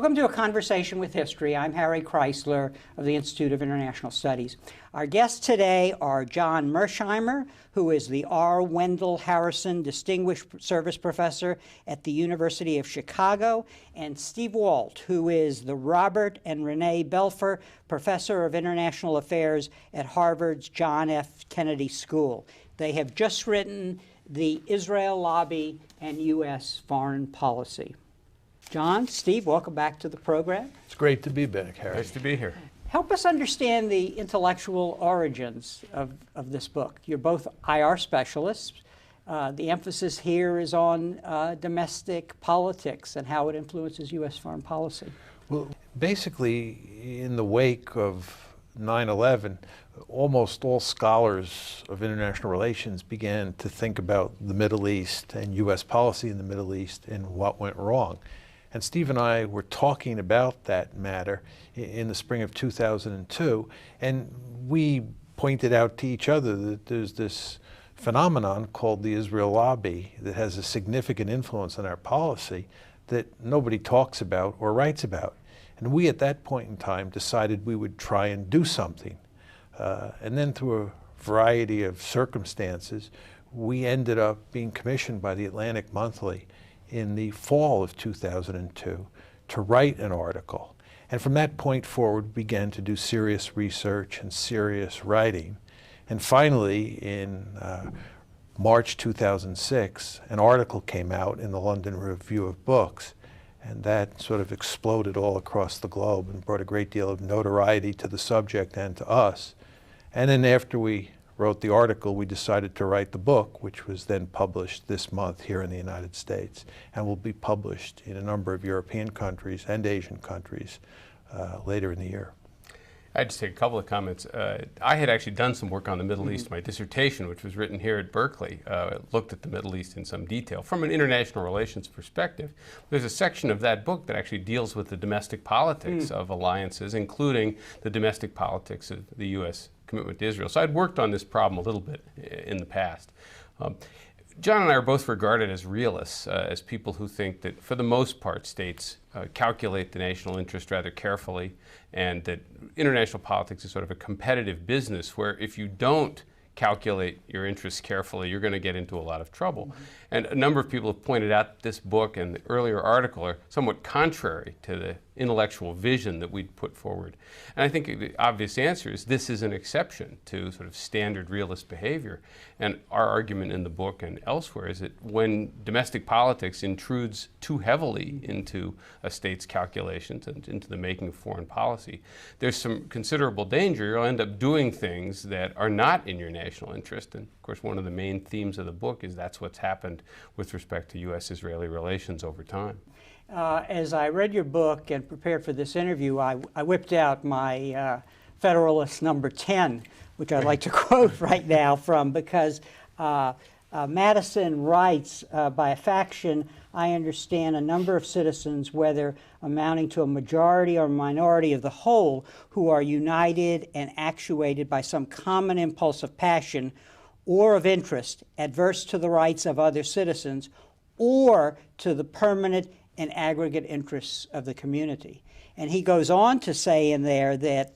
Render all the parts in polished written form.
Welcome to A Conversation with History. I'm Harry Kreisler of the Institute of International Studies. Our guests today are John Mearsheimer, who is the R. Wendell Harrison Distinguished Service Professor at the University of Chicago, and Steve Walt, who is the Robert and Renee Belfer Professor of International Affairs at Harvard's John F. Kennedy School. They have just written The Israel Lobby and U.S. Foreign Policy. John, Steve, welcome back to the program. It's great to be back, Harry. Nice to be here. Help us understand the intellectual origins of this book. You're both IR specialists. The emphasis here is on domestic politics and how it influences U.S. foreign policy. Well, basically, in the wake of 9/11, almost all scholars of international relations began to think about the Middle East and U.S. policy in the Middle East and what went wrong. And Steve and I were talking about that matter in the spring of 2002, and we pointed out to each other that there's this phenomenon called the Israel Lobby that has a significant influence on our policy that nobody talks about or writes about. And we, at that point in time, decided we would try and do something. And then through a variety of circumstances, we ended up being commissioned by the Atlantic Monthly in the fall of 2002 to write an article. And from that point forward, began to do serious research and serious writing. And finally, in March 2006, an article came out in the London Review of Books, and that sort of exploded all across the globe and brought a great deal of notoriety to the subject and to us. And then after we wrote the article, we decided to write the book, which was then published this month here in the United States and will be published in a number of European countries and Asian countries later in the year. I'd just take a couple of comments. I had actually done some work on the Middle East. My dissertation, which was written here at Berkeley, looked at the Middle East in some detail from an international relations perspective. There's a section of that book that actually deals with the domestic politics of alliances, including the domestic politics of the U.S. commitment to Israel. So I'd worked on this problem a little bit in the past. John and I are both regarded as realists, as people who think that, for the most part, states calculate the national interest rather carefully, and that international politics is sort of a competitive business where if you don't calculate your interests carefully, you're going to get into a lot of trouble. And a number of people have pointed out this book and the earlier article are somewhat contrary to the intellectual vision that we'd put forward. And I think the obvious answer is this is an exception to sort of standard realist behavior. And our argument in the book and elsewhere is that when domestic politics intrudes too heavily into a state's calculations and into the making of foreign policy, there's some considerable danger. You'll end up doing things that are not in your national interest. And of course, one of the main themes of the book is that's what's happened with respect to U.S.-Israeli relations over time. As I read your book and prepared for this interview, I whipped out my Federalist number 10, which I'd like to quote right now from, because Madison writes, by a faction, I understand a number of citizens, whether amounting to a majority or minority of the whole, who are united and actuated by some common impulse of passion or of interest, adverse to the rights of other citizens, or to the permanent and aggregate interests of the community. And he goes on to say in there that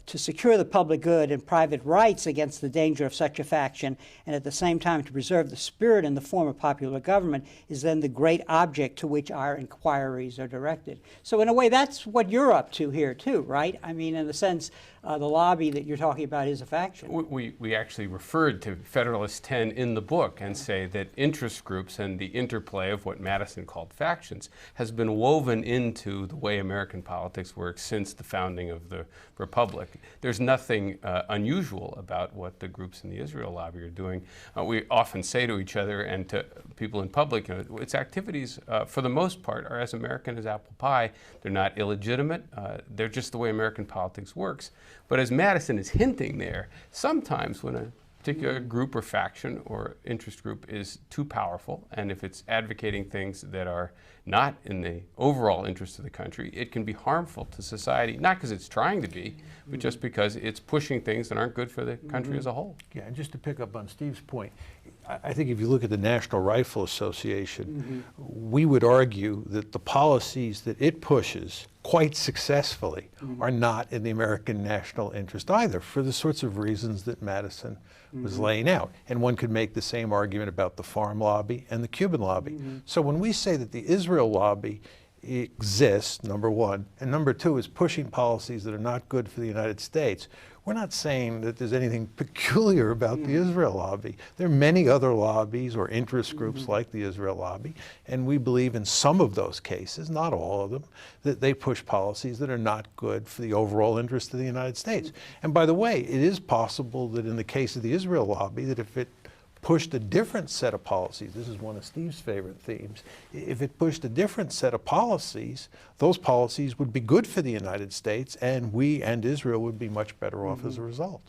to secure the public good and private rights against the danger of such a faction, and at the same time to preserve the spirit and the form of popular government, is then the great object to which our inquiries are directed. So in a way, that's what you're up to here too, right? I mean, in the sense, the lobby that you're talking about is a faction. We actually referred to Federalist 10 in the book and say that interest groups and the interplay of what Madison called factions has been woven into the way American politics works since the founding of the Republic. There's nothing unusual about what the groups in the Israel lobby are doing. We often say to each other and to people in public, its activities, for the most part, are as American as apple pie. They're not illegitimate. They're just the way American politics works. But as Madison is hinting there, sometimes when a particular group or faction or interest group is too powerful, and if it's advocating things that are not in the overall interest of the country, it can be harmful to society, not because it's trying to be, but just because it's pushing things that aren't good for the country as a whole. Yeah, and just to pick up on Steve's point, I think if you look at the National Rifle Association, we would argue that the policies that it pushes quite successfully are not in the American national interest either, for the sorts of reasons that Madison was laying out. And one could make the same argument about the farm lobby and the Cuban lobby. So when we say that the Israel lobby exists, number one, and number two is pushing policies that are not good for the United States, we're not saying that there's anything peculiar about the Israel lobby. There are many other lobbies or interest groups like the Israel lobby, and we believe in some of those cases, not all of them, that they push policies that are not good for the overall interest of the United States. And by the way, it is possible that in the case of the Israel lobby, that if it pushed a different set of policies, this is one of Steve's favorite themes, if it pushed a different set of policies, those policies would be good for the United States, and we and Israel would be much better off as a result.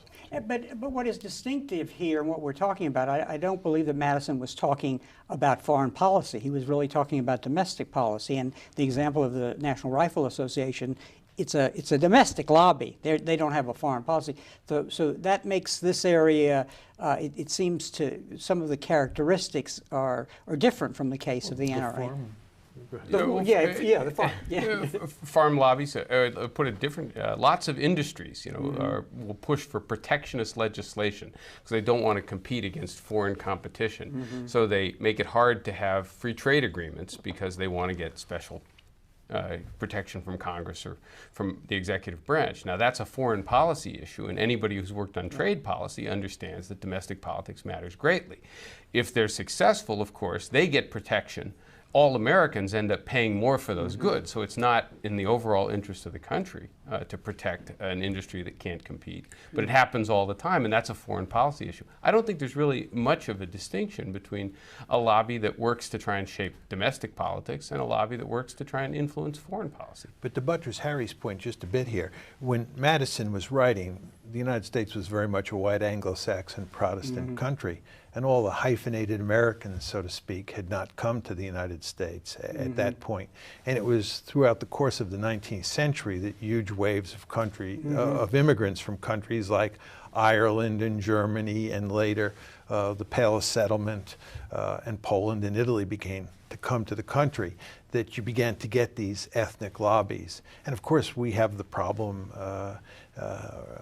But what is distinctive here and what we're talking about, I don't believe that Madison was talking about foreign policy. He was really talking about domestic policy. And the example of the National Rifle Association, it's a domestic lobby. They don't have a foreign policy. So that makes this area, it seems to, some of the characteristics are different from the case of the NRA. The farm. Yeah. Farm lobbies, put it different, lots of industries, will push for protectionist legislation because they don't want to compete against foreign competition. So they make it hard to have free trade agreements because they want to get special protection from Congress or from the executive branch. Now that's a foreign policy issue, and anybody who's worked on trade policy understands that domestic politics matters greatly. If they're successful, of course, they get protection. All Americans end up paying more for those goods, so it's not in the overall interest of the country to protect an industry that can't compete. But it happens all the time, and that's a foreign policy issue. I don't think there's really much of a distinction between a lobby that works to try and shape domestic politics and a lobby that works to try and influence foreign policy. But to buttress Harry's point just a bit here, when Madison was writing, the United States was very much a white Anglo-Saxon Protestant country, and all the hyphenated Americans, so to speak, had not come to the United States at that point. And it was throughout the course of the 19th century that huge waves of of immigrants from countries like Ireland and Germany, and later the Palace Settlement and Poland and Italy began to come to the country, that you began to get these ethnic lobbies. And of course we have the problem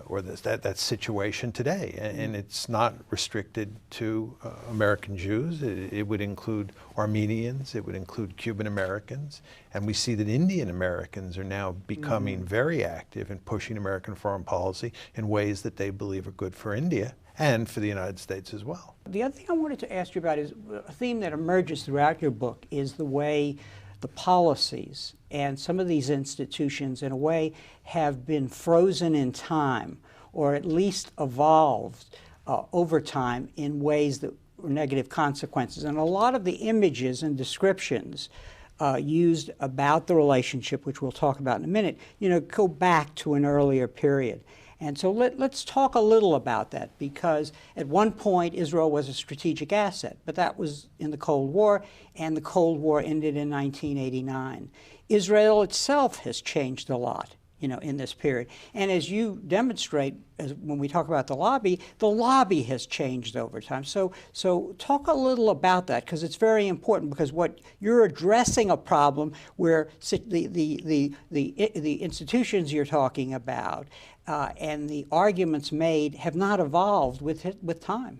or that situation today, and it's not restricted to American Jews. It would include Armenians, it would include Cuban Americans, and we see that Indian Americans are now becoming very active in pushing American foreign policy in ways that they believe are good for India and for the United States as well. The other thing I wanted to ask you about is a theme that emerges throughout your book is the way the policies and some of these institutions in a way have been frozen in time, or at least evolved over time in ways that were negative consequences. And a lot of the images and descriptions used about the relationship, which we'll talk about in a minute, go back to an earlier period. And so let's talk a little about that, because at one point Israel was a strategic asset, but that was in the Cold War, and the Cold War ended in 1989. Israel itself has changed a lot, in this period. And as you demonstrate, when we talk about the lobby has changed over time. So talk a little about that, because it's very important, because what you're addressing a problem where the institutions you're talking about and the arguments made have not evolved with time.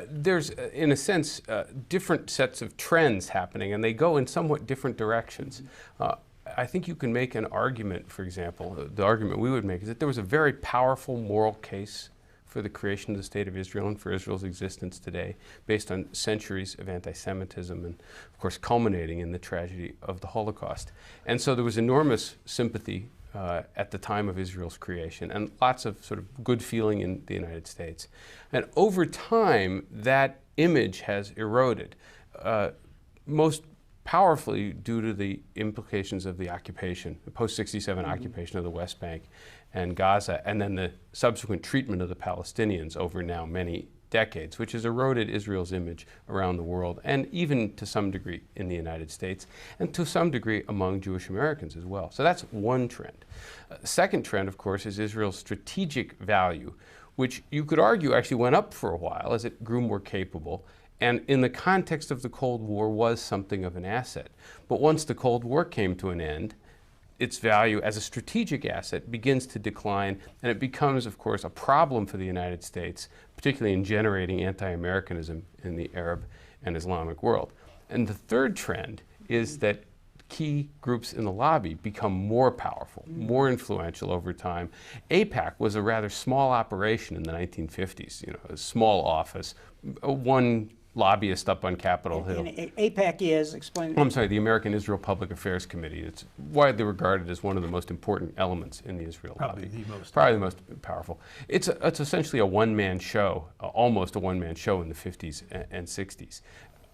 There's, in a sense, different sets of trends happening, and they go in somewhat different directions. I think you can make an argument, for example, the argument we would make is that there was a very powerful moral case for the creation of the State of Israel and for Israel's existence today, based on centuries of anti-Semitism and, of course, culminating in the tragedy of the Holocaust. And so there was enormous sympathy at the time of Israel's creation, and lots of sort of good feeling in the United States. And over time, that image has eroded, most powerfully due to the implications of the occupation, the post-67 occupation of the West Bank and Gaza, and then the subsequent treatment of the Palestinians over now many decades, which has eroded Israel's image around the world, and even to some degree in the United States, and to some degree among Jewish Americans as well. So that's one trend. The second trend, of course, is Israel's strategic value, which you could argue actually went up for a while as it grew more capable, and in the context of the Cold War was something of an asset. But once the Cold War came to an end, its value as a strategic asset begins to decline, and it becomes, of course, a problem for the United States, particularly in generating anti-Americanism in the Arab and Islamic world. And the third trend is that key groups in the lobby become more powerful, more influential over time. AIPAC was a rather small operation in the 1950s, a small office, one lobbyist up on Capitol Hill. And AIPAC is, explain. I'm sorry, the American Israel Public Affairs Committee. It's widely regarded as one of the most important elements in the Israel lobby. Probably the most powerful. It's essentially a one-man show, almost a one-man show in the 50s and 60s.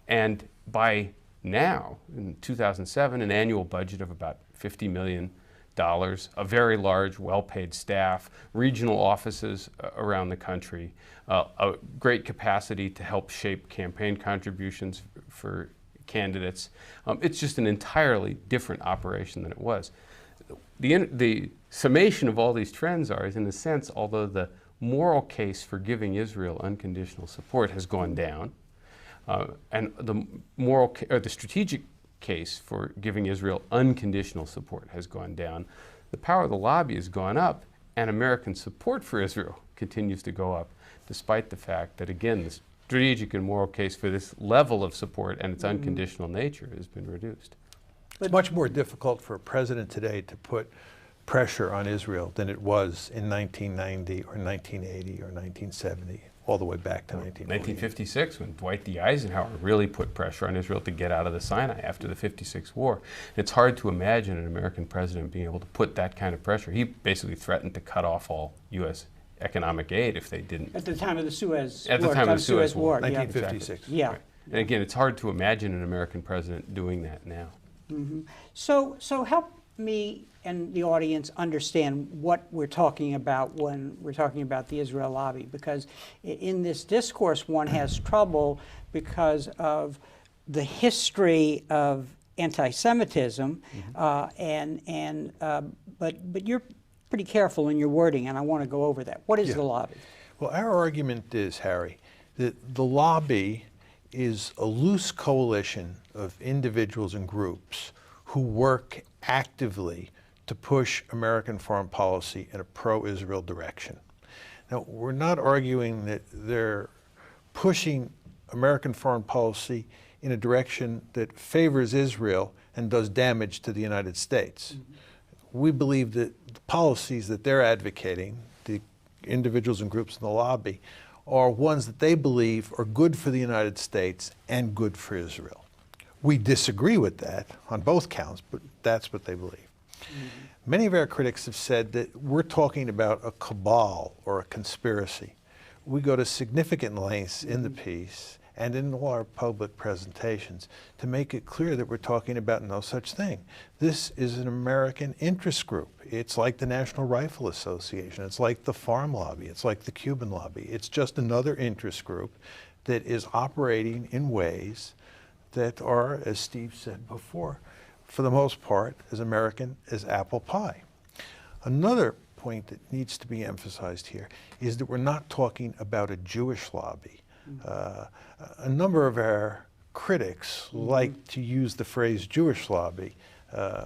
And by now, in 2007, an annual budget of about $50 million, a very large, well-paid staff, regional offices around the country, a great capacity to help shape campaign contributions for candidates. It's just an entirely different operation than it was. The summation of all these trends is, in a sense, although the moral case for giving Israel unconditional support has gone down, and the strategic case for giving Israel unconditional support has gone down, the power of the lobby has gone up, and American support for Israel continues to go up, despite the fact that, again, the strategic and moral case for this level of support and its unconditional nature has been reduced. It's much more difficult for a president today to put pressure on Israel than it was in 1990 or 1980 or 1970. All the way back to 1956, when Dwight D. Eisenhower really put pressure on Israel to get out of the Sinai after the '56 war. It's hard to imagine an American president being able to put that kind of pressure. He basically threatened to cut off all U.S. economic aid if they didn't. At the time of the Suez War. At the time of the Suez War. 1956. Exactly. Yeah. Right. And again, it's hard to imagine an American president doing that now. Mm-hmm. So help me and the audience understand what we're talking about when we're talking about the Israel lobby, because in this discourse one has trouble because of the history of anti-Semitism, but you're pretty careful in your wording, and I want to go over that. What is the lobby? Well, our argument is, Harry, that the lobby is a loose coalition of individuals and groups who work actively to push American foreign policy in a pro-Israel direction. Now, we're not arguing that they're pushing American foreign policy in a direction that favors Israel and does damage to the United States. We believe that the policies that they're advocating, the individuals and groups in the lobby, are ones that they believe are good for the United States and good for Israel. We disagree with that on both counts, but that's what they believe. Many of our critics have said that we're talking about a cabal or a conspiracy. We go to significant lengths in the piece and in all our public presentations to make it clear that we're talking about no such thing. This is an American interest group. It's like the National Rifle Association. It's like the Farm Lobby. It's like the Cuban Lobby. It's just another interest group that is operating in ways that are, as Steve said before, for the most part, as American as apple pie. Another point that needs to be emphasized here is that we're not talking about a Jewish lobby. A number of our critics like to use the phrase Jewish lobby,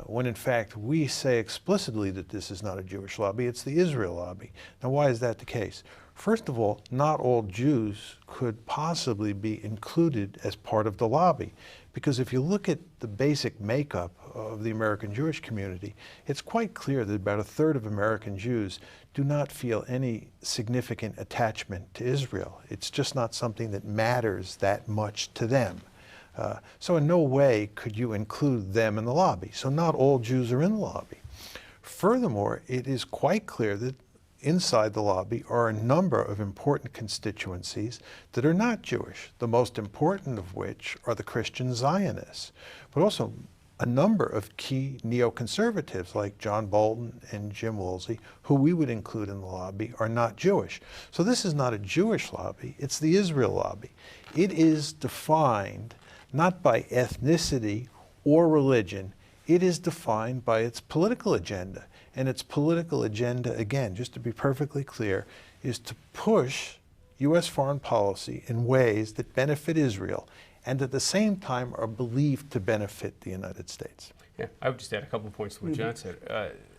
when in fact we say explicitly that this is not a Jewish lobby, it's the Israel lobby. Now, why is that the case? First of all, not all Jews could possibly be included as part of the lobby, because if you look at the basic makeup of the American Jewish community, it's quite clear that about a third of American Jews do not feel any significant attachment to Israel. It's just not something that matters that much to them. So in no way could you include them in the lobby. So not all Jews are in the lobby. Furthermore, it is quite clear that inside the lobby are a number of important constituencies that are not Jewish, the most important of which are the Christian Zionists, but also a number of key neoconservatives like John Bolton and Jim Woolsey, who we would include in the lobby, are not Jewish. So this is not a Jewish lobby, it's the Israel lobby. It is defined not by ethnicity or religion, it is defined by its political agenda. And its political agenda, again, just to be perfectly clear, is to push U.S. foreign policy in ways that benefit Israel and at the same time are believed to benefit the United States. Yeah, I would just add a couple of points to what John said.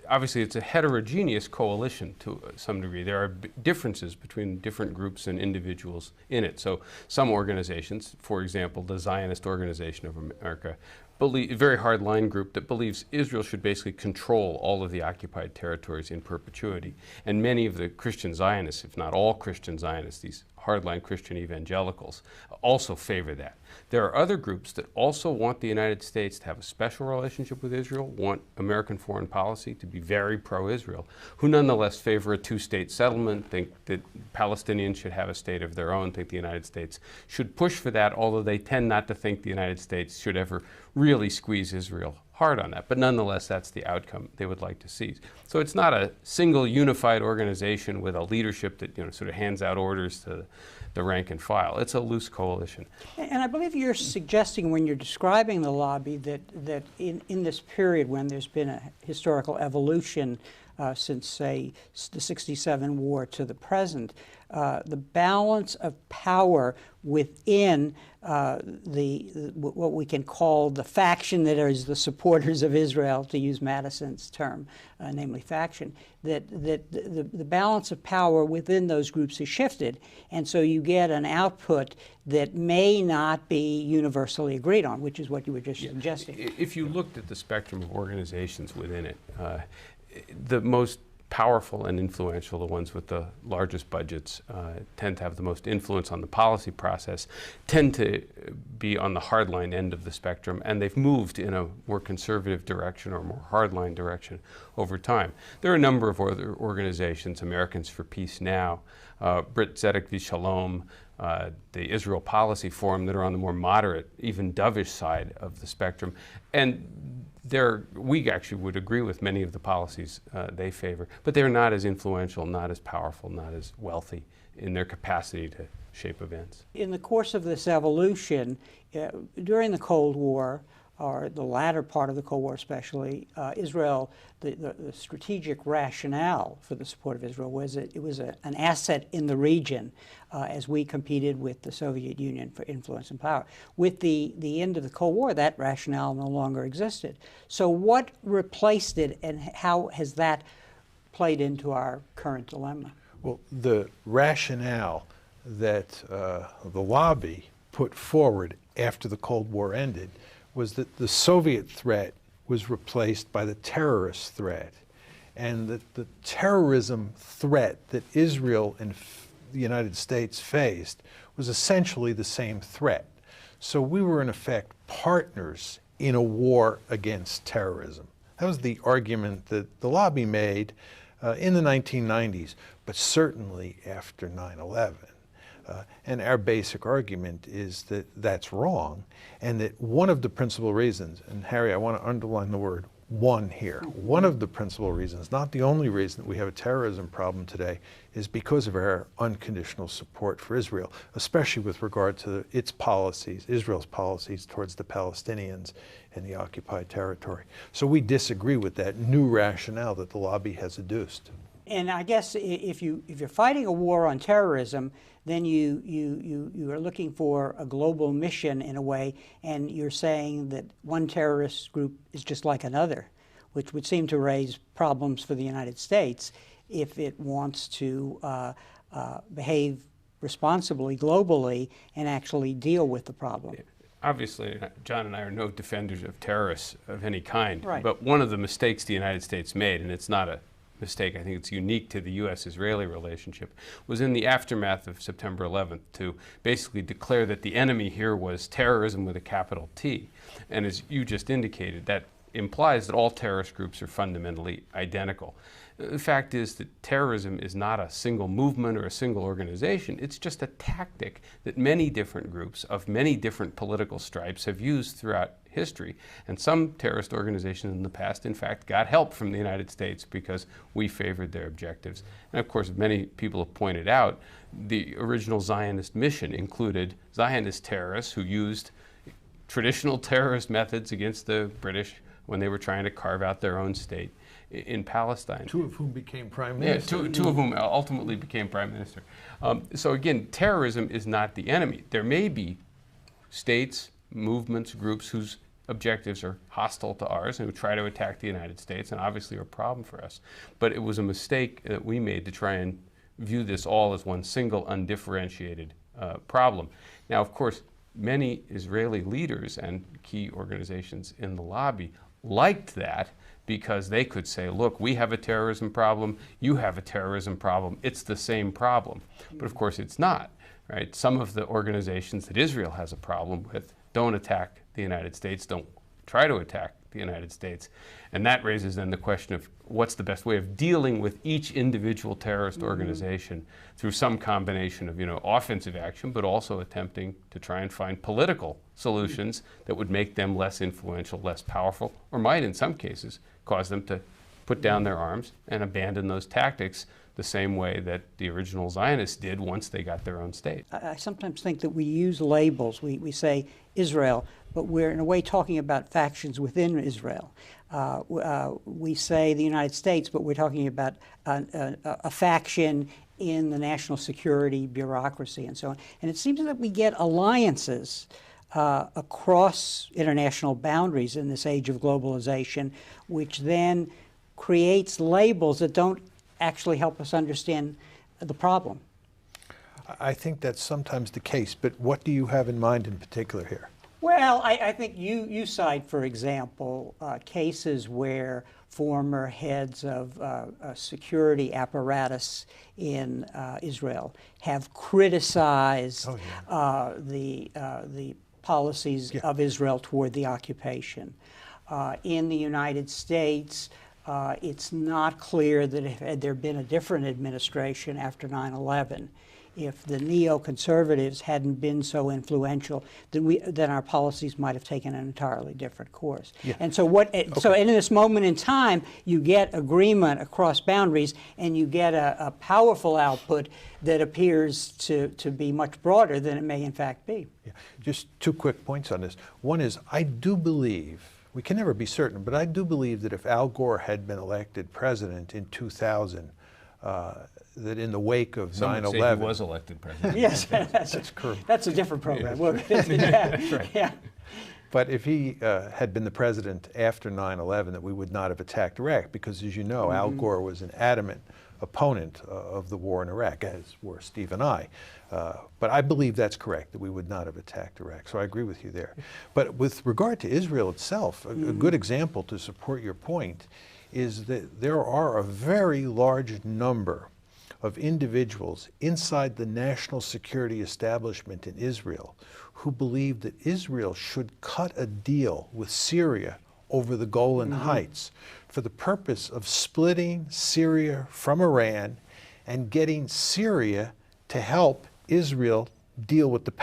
Obviously, it's a heterogeneous coalition to some degree. There are differences between different groups and individuals in it. So some organizations, for example, the Zionist Organization of America, a very hard-line group that believes Israel should basically control all of the occupied territories in perpetuity. And many of the Christian Zionists, if not all Christian Zionists, these hardline Christian evangelicals, also favor that. There are other groups that also want the United States to have a special relationship with Israel, want American foreign policy to be very pro-Israel, who nonetheless favor a two-state settlement, think that Palestinians should have a state of their own, think the United States should push for that, although they tend not to think the United States should ever really squeeze Israel hard on that. But nonetheless, that's the outcome they would like to see. So it's not a single unified organization with a leadership that sort of hands out orders to the rank and file. It's a loose coalition. And I believe you're suggesting when you're describing the lobby that in this period when there's been a historical evolution since, say, the '67 war to the present, the balance of power within what we can call the faction that is the supporters of Israel, to use Madison's term, namely faction, that the balance of power within those groups has shifted, and so you get an output that may not be universally agreed on, which is what you were just suggesting. If you looked at the spectrum of organizations within it, the most powerful and influential, the ones with the largest budgets, tend to have the most influence on the policy process, tend to be on the hardline end of the spectrum, and they've moved in a more conservative direction or more hardline direction over time. There are a number of other organizations, Americans for Peace Now, Brit Tzedek V'Shalom, the Israel Policy Forum, that are on the more moderate, even dovish side of the spectrum. And we actually would agree with many of the policies they favor, but they're not as influential, not as powerful, not as wealthy in their capacity to shape events. In the course of this evolution, during the Cold War, or the latter part of the Cold War especially, Israel, the strategic rationale for the support of Israel was that it was an asset in the region as we competed with the Soviet Union for influence and power. With the end of the Cold War, that rationale no longer existed. So what replaced it, and how has that played into our current dilemma? Well, the rationale that the lobby put forward after the Cold War ended was that the Soviet threat was replaced by the terrorist threat, and that the terrorism threat that Israel and the United States faced was essentially the same threat. So we were, in effect, partners in a war against terrorism. That was the argument that the lobby made in the 1990s, but certainly after 9/11. And our basic argument is that that's wrong, and that one of the principal reasons, and Harry, I want to underline the word one here, one of the principal reasons, not the only reason that we have a terrorism problem today, is because of our unconditional support for Israel, especially with regard to its policies, Israel's policies towards the Palestinians and the occupied territory. So we disagree with that new rationale that the lobby has adduced. And I guess if you're fighting a war on terrorism, then you are looking for a global mission in a way, and you're saying that one terrorist group is just like another, which would seem to raise problems for the United States if it wants to behave responsibly globally and actually deal with the problem. Obviously, John and I are no defenders of terrorists of any kind, right. But one of the mistakes the United States made, and it's not a mistake, I think it's unique to the U.S.-Israeli relationship, was in the aftermath of September 11th to basically declare that the enemy here was terrorism with a capital T. And as you just indicated, that implies that all terrorist groups are fundamentally identical. The fact is that terrorism is not a single movement or a single organization. It's just a tactic that many different groups of many different political stripes have used throughout history. And some terrorist organizations in the past, in fact, got help from the United States because we favored their objectives. And of course, many people have pointed out, the original Zionist mission included Zionist terrorists who used traditional terrorist methods against the British when they were trying to carve out their own state. in Palestine. Two of whom became prime Yeah, minister. two of whom ultimately became prime minister. So again, terrorism is not the enemy. There may be states, movements, groups whose objectives are hostile to ours and who try to attack the United States and obviously are a problem for us. But it was a mistake that we made to try and view this all as one single undifferentiated problem. Now, of course, many Israeli leaders and key organizations in the lobby liked that because they could say, look, we have a terrorism problem, you have a terrorism problem, it's the same problem. But of course it's not, right? Some of the organizations that Israel has a problem with don't attack the United States, don't try to attack the United States. And that raises then the question of what's the best way of dealing with each individual terrorist organization through some combination of, offensive action, but also attempting to try and find political solutions that would make them less influential, less powerful, or might in some cases cause them to put down their arms and abandon those tactics the same way that the original Zionists did once they got their own state. I sometimes think that we use labels. We say Israel, but we're in a way talking about factions within Israel. We say the United States, but we're talking about a faction in the national security bureaucracy and so on. And it seems that we get alliances across international boundaries in this age of globalization, which then creates labels that don't actually help us understand the problem. I think that's sometimes the case, but what do you have in mind in particular here? Well, I think you cite, for example, cases where former heads of security apparatus in Israel have criticized the policies of Israel toward the occupation. In the United States, it's not clear that had there been a different administration after 9/11, if the neoconservatives hadn't been so influential, then our policies might have taken an entirely different course. Yeah. And so so in this moment in time, you get agreement across boundaries, and you get a powerful output that appears to be much broader than it may in fact be. Yeah. Just two quick points on this. One is, I do believe, we can never be certain, but I do believe that if Al Gore had been elected president in 2000, that in the wake of 9/11, he was elected president. Yes, that's correct. That's a different program. That's right. Yeah. But if he had been the president after 9/11, that we would not have attacked Iraq, because, as you know, Al Gore was an adamant opponent of the war in Iraq, as were Steve and I. But I believe that's correct, that we would not have attacked Iraq. So I agree with you there. But with regard to Israel itself, a good example to support your point is that there are a very large number of individuals inside the national security establishment in Israel who believe that Israel should cut a deal with Syria over the Golan Heights for the purpose of splitting Syria from Iran and getting Syria to help Israel deal with the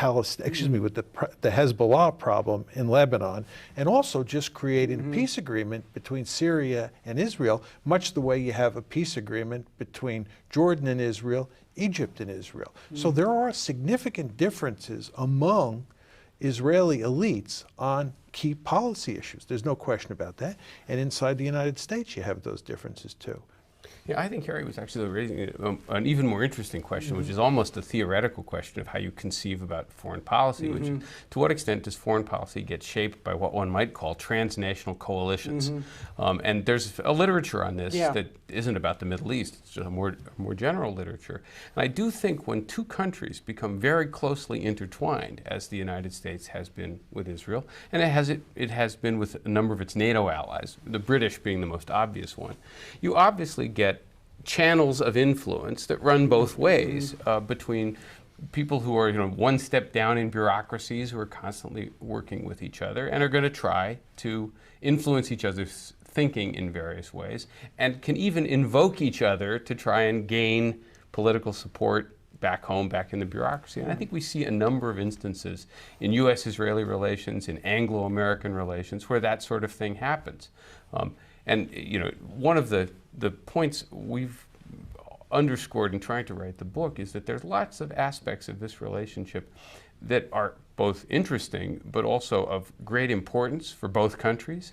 with the Hezbollah problem in Lebanon, and also just creating a peace agreement between Syria and Israel, much the way you have a peace agreement between Jordan and Israel, Egypt and Israel. So there are significant differences among Israeli elites on key policy issues. There's no question about that. And inside the United States, you have those differences too. Yeah, I think Harry was actually raising an even more interesting question, which is almost a theoretical question of how you conceive about foreign policy, which is, to what extent does foreign policy get shaped by what one might call transnational coalitions? And there's a literature on this that isn't about the Middle East, it's just a more general literature. And I do think when two countries become very closely intertwined, as the United States has been with Israel, and it has been with a number of its NATO allies, the British being the most obvious one, you obviously get channels of influence that run both ways between people who are one step down in bureaucracies, who are constantly working with each other and are going to try to influence each other's thinking in various ways, and can even invoke each other to try and gain political support back home, back in the bureaucracy. And I think we see a number of instances in U.S.-Israeli relations, in Anglo-American relations, where that sort of thing happens. And one of the points we've underscored in trying to write the book is that there's lots of aspects of this relationship that are both interesting but also of great importance for both countries.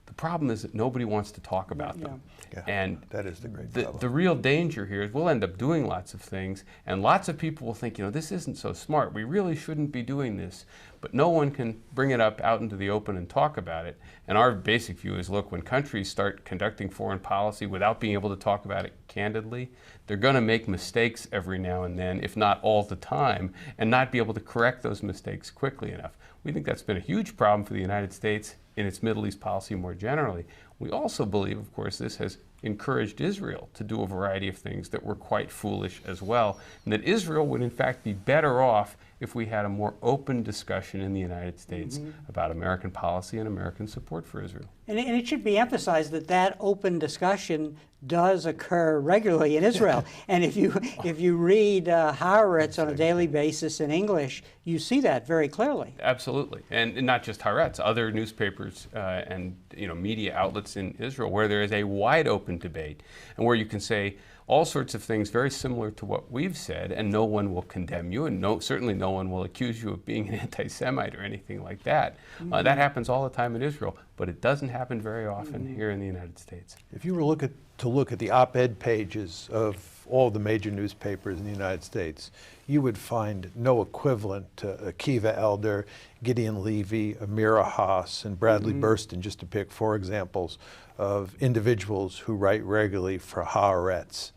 The problem is that nobody wants to talk about them. Yeah, And that is the great the problem. real danger here is we'll end up doing lots of things, and lots of people will think, this isn't so smart. We really shouldn't be doing this. But no one can bring it up out into the open and talk about it. And our basic view is, look, when countries start conducting foreign policy without being able to talk about it candidly, they're going to make mistakes every now and then, if not all the time, and not be able to correct those mistakes quickly enough. We think that's been a huge problem for the United States in its Middle East policy more generally. We also believe, of course, this has encouraged Israel to do a variety of things that were quite foolish as well, and that Israel would in fact be better off if we had a more open discussion in the United States about American policy and American support for Israel. And it should be emphasized that that open discussion does occur regularly in Israel. And if you read Haaretz on a daily basis in English, you see that very clearly. Absolutely, and not just Haaretz, other newspapers and media outlets in Israel where there is a wide open debate and where you can say all sorts of things very similar to what we've said, and no one will condemn you, and certainly no one will accuse you of being an anti-Semite or anything like that. That happens all the time in Israel, but it doesn't happen very often here in the United States. If you were to look at the op-ed pages of all the major newspapers in the United States, you would find no equivalent to Akiva Elder, Gideon Levy, Amira Haas, and Bradley Burston, just to pick 4 examples of individuals who write regularly for Haaretz.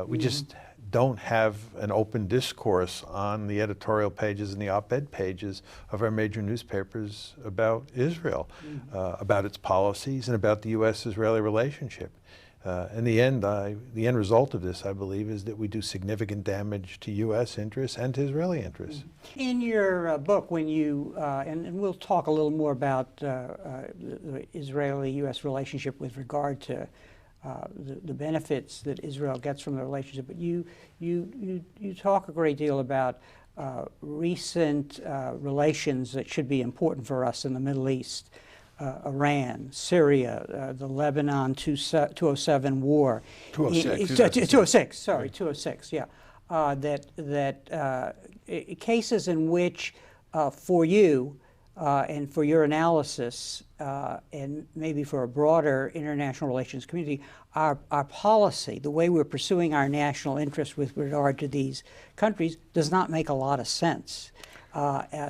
We just don't have an open discourse on the editorial pages and the op-ed pages of our major newspapers about Israel, about its policies, and about the U.S.-Israeli relationship. In the end result of this, I believe, is that we do significant damage to U.S. interests and to Israeli interests. In your book, when you, and we'll talk a little more about the Israeli-U.S. relationship with regard to the benefits that Israel gets from the relationship, but you talk a great deal about recent relations that should be important for us in the Middle East. Iran, Syria, the Lebanon 207 war. 206, yeah. Cases in which, for you and for your analysis, and maybe for a broader international relations community, our policy, the way we're pursuing our national interests with regard to these countries, does not make a lot of sense.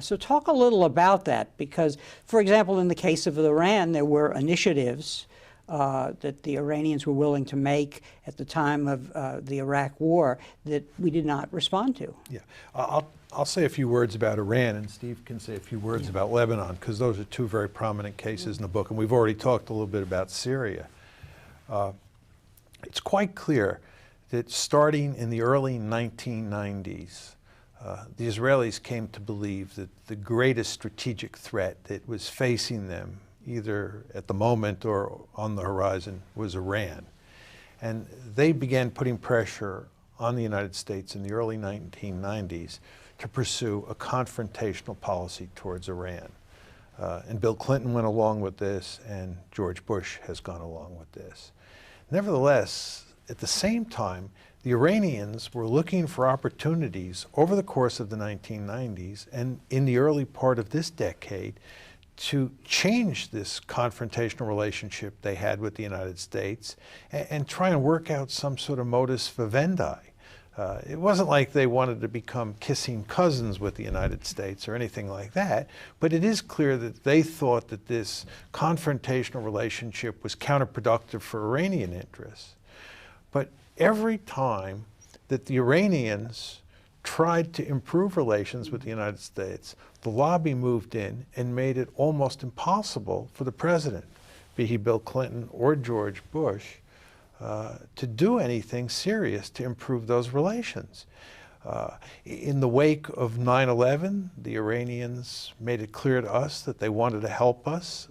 So talk a little about that, because, for example, in the case of Iran, there were initiatives that the Iranians were willing to make at the time of the Iraq War that we did not respond to. Yeah, I'll say a few words about Iran, and Steve can say a few words about Lebanon, because those are 2 very prominent cases in the book, and we've already talked a little bit about Syria. It's quite clear that starting in the early 1990s, the Israelis came to believe that the greatest strategic threat that was facing them, either at the moment or on the horizon, was Iran. And they began putting pressure on the United States in the early 1990s to pursue a confrontational policy towards Iran. And Bill Clinton went along with this, and George Bush has gone along with this. Nevertheless, at the same time, the Iranians were looking for opportunities over the course of the 1990s and in the early part of this decade to change this confrontational relationship they had with the United States and try and work out some sort of modus vivendi. It wasn't like they wanted to become kissing cousins with the United States or anything like that, but it is clear that they thought that this confrontational relationship was counterproductive for Iranian interests. But every time that the Iranians tried to improve relations with the United States, the lobby moved in and made it almost impossible for the president, be he Bill Clinton or George Bush, to do anything serious to improve those relations. In the wake of 9/11, the Iranians made it clear to us that they wanted to help us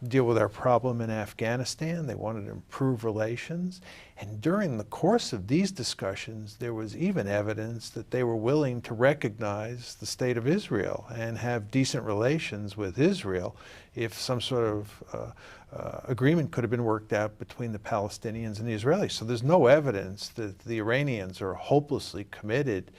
deal with our problem in Afghanistan. They wanted to improve relations. And during the course of these discussions, there was even evidence that they were willing to recognize the state of Israel and have decent relations with Israel if some sort of agreement could have been worked out between the Palestinians and the Israelis. So there's no evidence that the Iranians are hopelessly committed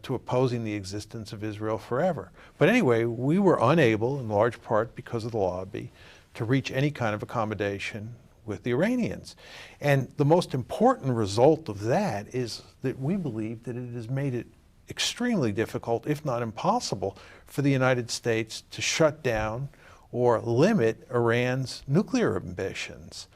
to opposing the existence of Israel forever. But anyway, we were unable, in large part because of the lobby, to reach any kind of accommodation with the Iranians. And the most important result of that is that we believe that it has made it extremely difficult, if not impossible, for the United States to shut down or limit Iran's nuclear ambitions.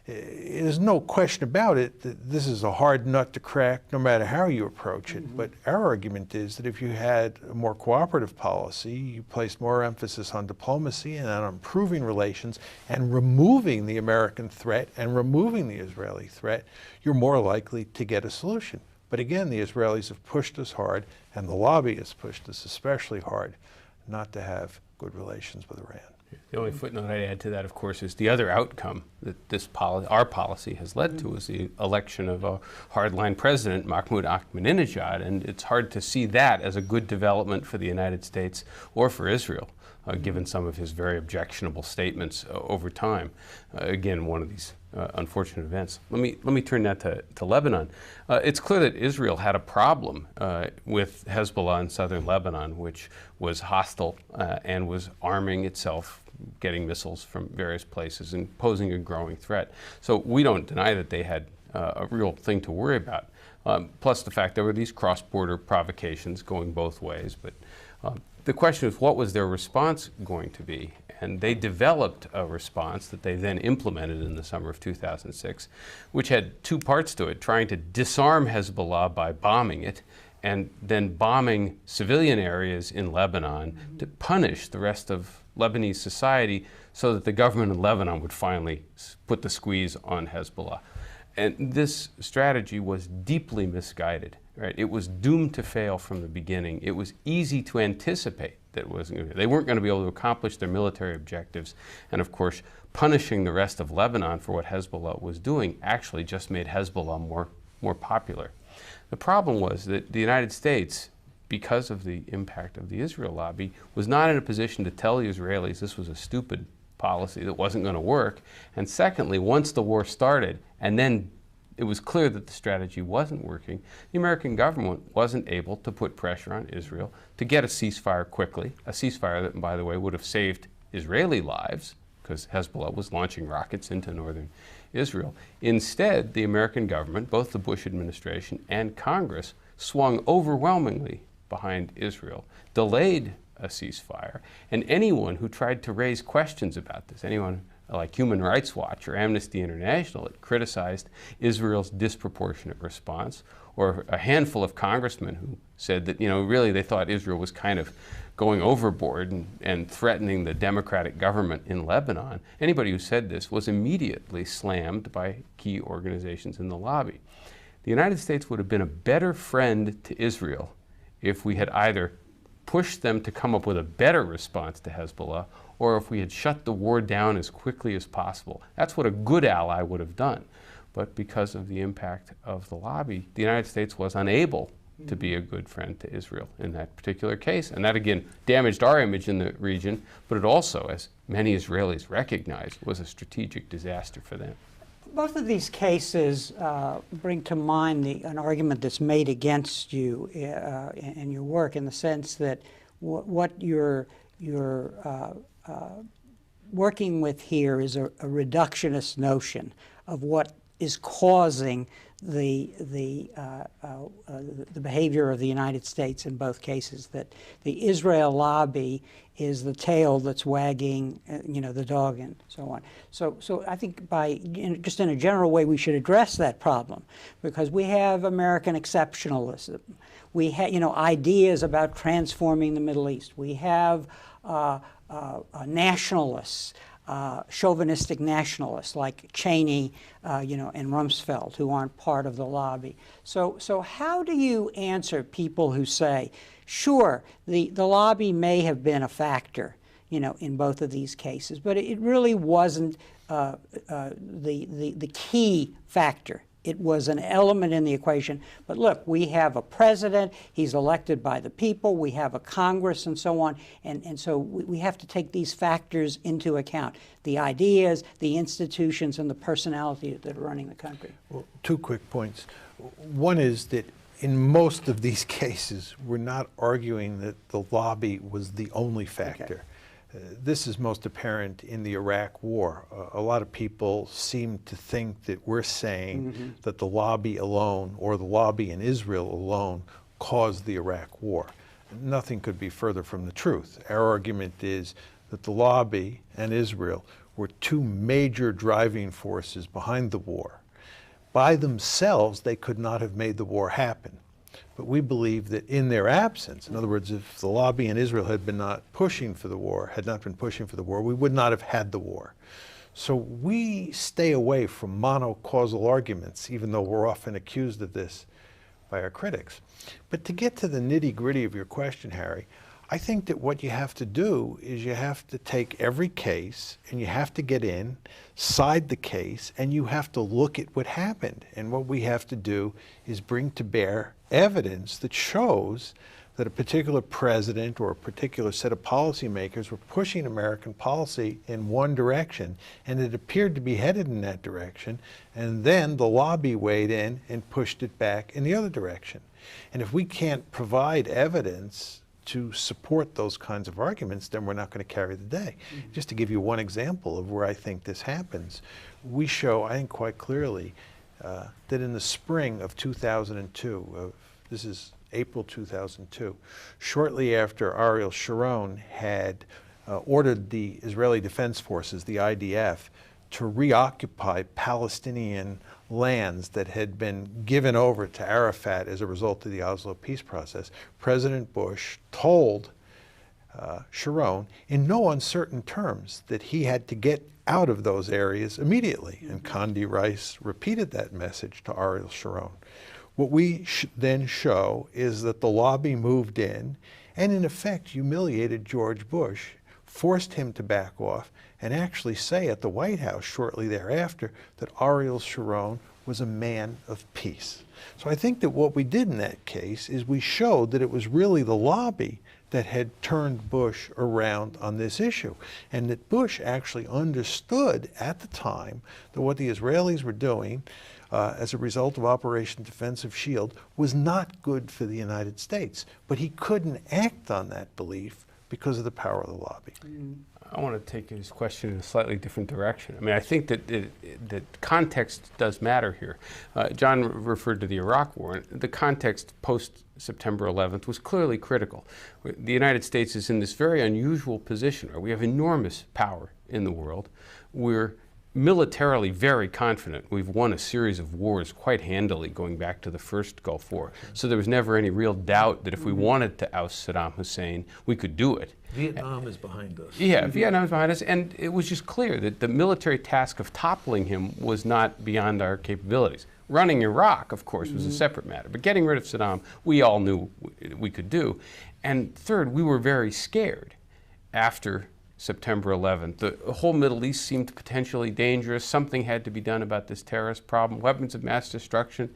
There's no question about it that this is a hard nut to crack no matter how you approach it. But our argument is that if you had a more cooperative policy, you placed more emphasis on diplomacy and on improving relations and removing the American threat and removing the Israeli threat, you're more likely to get a solution. But again, the Israelis have pushed us hard, and the lobby has pushed us especially hard not to have good relations with Iran. The only footnote I'd add to that, of course, is the other outcome that our policy has led to is the election of a hardline president, Mahmoud Ahmadinejad, and it's hard to see that as a good development for the United States or for Israel, given some of his very objectionable statements over time. Again, one of these unfortunate events. Let me turn that to Lebanon. It's clear that Israel had a problem with Hezbollah in southern Lebanon, which was hostile and was arming itself, getting missiles from various places and posing a growing threat. So we don't deny that they had a real thing to worry about. Plus the fact there were these cross-border provocations going both ways. But the question is, what was their response going to be? And they developed a response that they then implemented in the summer of 2006, which had two parts to it: trying to disarm Hezbollah by bombing it, and then bombing civilian areas in Lebanon to punish the rest of Lebanese society so that the government in Lebanon would finally put the squeeze on Hezbollah. And this strategy was deeply misguided. Right? It was doomed to fail from the beginning. It was easy to anticipate that they weren't going to be able to accomplish their military objectives. And of course, punishing the rest of Lebanon for what Hezbollah was doing actually just made Hezbollah more popular. The problem was that the United States, because of the impact of the Israel lobby, was not in a position to tell the Israelis this was a stupid policy that wasn't going to work. And secondly, once the war started, and then it was clear that the strategy wasn't working, the American government wasn't able to put pressure on Israel to get a ceasefire quickly, a ceasefire that, by the way, would have saved Israeli lives, because Hezbollah was launching rockets into northern Israel. Instead, the American government, both the Bush administration and Congress, swung overwhelmingly behind Israel, delayed a ceasefire, and anyone who tried to raise questions about this, anyone like Human Rights Watch or Amnesty International that criticized Israel's disproportionate response, or a handful of congressmen who said that, really they thought Israel was kind of going overboard and threatening the democratic government in Lebanon. Anybody who said this was immediately slammed by key organizations in the lobby. The United States would have been a better friend to Israel if we had either pushed them to come up with a better response to Hezbollah, or if we had shut the war down as quickly as possible. That's what a good ally would have done. But because of the impact of the lobby, the United States was unable to be a good friend to Israel in that particular case. And that, again, damaged our image in the region, but it also, as many Israelis recognized, was a strategic disaster for them. Both of these cases bring to mind an argument that's made against you in your work, in the sense that what you're working with here is a reductionist notion of what is causing the behavior of the United States in both cases. That the Israel lobby is the tail that's wagging, the dog, and so on. So I think just in a general way, we should address that problem, because we have American exceptionalism. We have, ideas about transforming the Middle East. We have nationalists, chauvinistic nationalists like Cheney, and Rumsfeld, who aren't part of the lobby. So how do you answer people who say, sure, the lobby may have been a factor, in both of these cases, but it really wasn't the key factor. It was an element in the equation. But look, we have a president, he's elected by the people, we have a Congress and so on, and so we have to take these factors into account, the ideas, the institutions, and the personality that are running the country. Well, two quick points. One is that in most of these cases, we're not arguing that the lobby was the only factor. This is most apparent in the Iraq War. A lot of people seem to think that we're saying that the lobby alone, or the lobby in Israel alone, caused the Iraq War. Nothing could be further from the truth. Our argument is that the lobby and Israel were two major driving forces behind the war. By themselves, they could not have made the war happen. But we believe that in their absence, in other words, if the lobby in Israel had been not pushing for the war, we would not have had the war. So we stay away from monocausal arguments, even though we're often accused of this by our critics. But to get to the nitty-gritty of your question, Harry, I think that what you have to do is you have to take every case and you have to get in, side the case, and you have to look at what happened. And what we have to do is bring to bear evidence that shows that a particular president or a particular set of policymakers were pushing American policy in one direction, and it appeared to be headed in that direction, and then the lobby weighed in and pushed it back in the other direction. And if we can't provide evidence to support those kinds of arguments, then we're not going to carry the day. Just to give you one example of where I think this happens, we show, I think quite clearly, that in the spring of 2002, this is April 2002, shortly after Ariel Sharon had ordered the Israeli Defense Forces, the IDF, to reoccupy Palestinian lands that had been given over to Arafat as a result of the Oslo peace process, President Bush told Sharon in no uncertain terms that he had to get out of those areas immediately. And Condi Rice repeated that message to Ariel Sharon. What we then show is that the lobby moved in and in effect humiliated George Bush, forced him to back off, and actually say at the White House shortly thereafter that Ariel Sharon was a man of peace. So I think that what we did in that case is we showed that it was really the lobby that had turned Bush around on this issue, and that Bush actually understood at the time that what the Israelis were doing as a result of Operation Defensive Shield was not good for the United States. But he couldn't act on that belief because of the power of the lobby. I want to take his question in a slightly different direction. I mean, I think that context does matter here. John referred to the Iraq War. The context post-September 11th was clearly critical. The United States is in this very unusual position where we have enormous power in the world. We're militarily very confident. We've won a series of wars quite handily going back to the first Gulf War. So there was never any real doubt that if we wanted to oust Saddam Hussein, we could do it. Vietnam is behind us. Yeah, Vietnam is behind us, and it was just clear that the military task of toppling him was not beyond our capabilities. Running Iraq, of course, was a separate matter, but getting rid of Saddam, we all knew we could do. And third, we were very scared after September 11th. The whole Middle East seemed potentially dangerous. Something had to be done about this terrorist problem, weapons of mass destruction.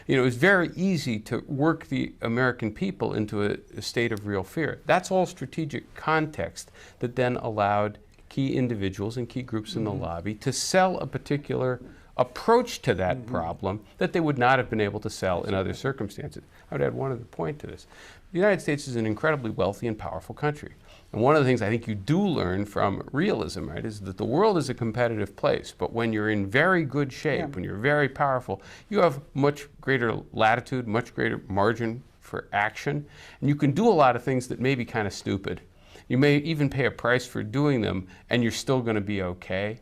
You know, it was very easy to work the American people into a state of real fear. That's all strategic context that then allowed key individuals and key groups in the lobby to sell a particular approach to that problem that they would not have been able to sell in other circumstances. I would add one other point to this. The United States is an incredibly wealthy and powerful country. And one of the things I think you do learn from realism, right, is that the world is a competitive place. But when you're in very good shape, when you're very powerful, you have much greater latitude, much greater margin for action. And you can do a lot of things that may be kind of stupid. You may even pay a price for doing them, and you're still going to be okay.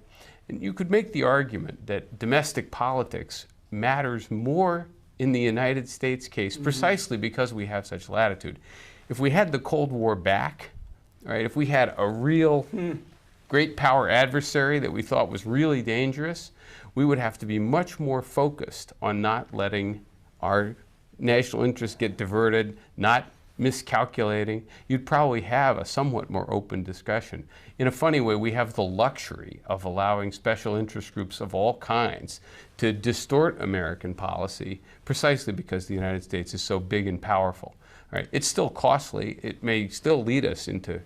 And you could make the argument that domestic politics matters more in the United States case precisely because we have such latitude. If we had the Cold War back, right, if we had a real great power adversary that we thought was really dangerous, we would have to be much more focused on not letting our national interests get diverted, not miscalculating. You'd probably have a somewhat more open discussion. In a funny way, we have the luxury of allowing special interest groups of all kinds to distort American policy precisely because the United States is so big and powerful. Right? It's still costly. It may still lead us into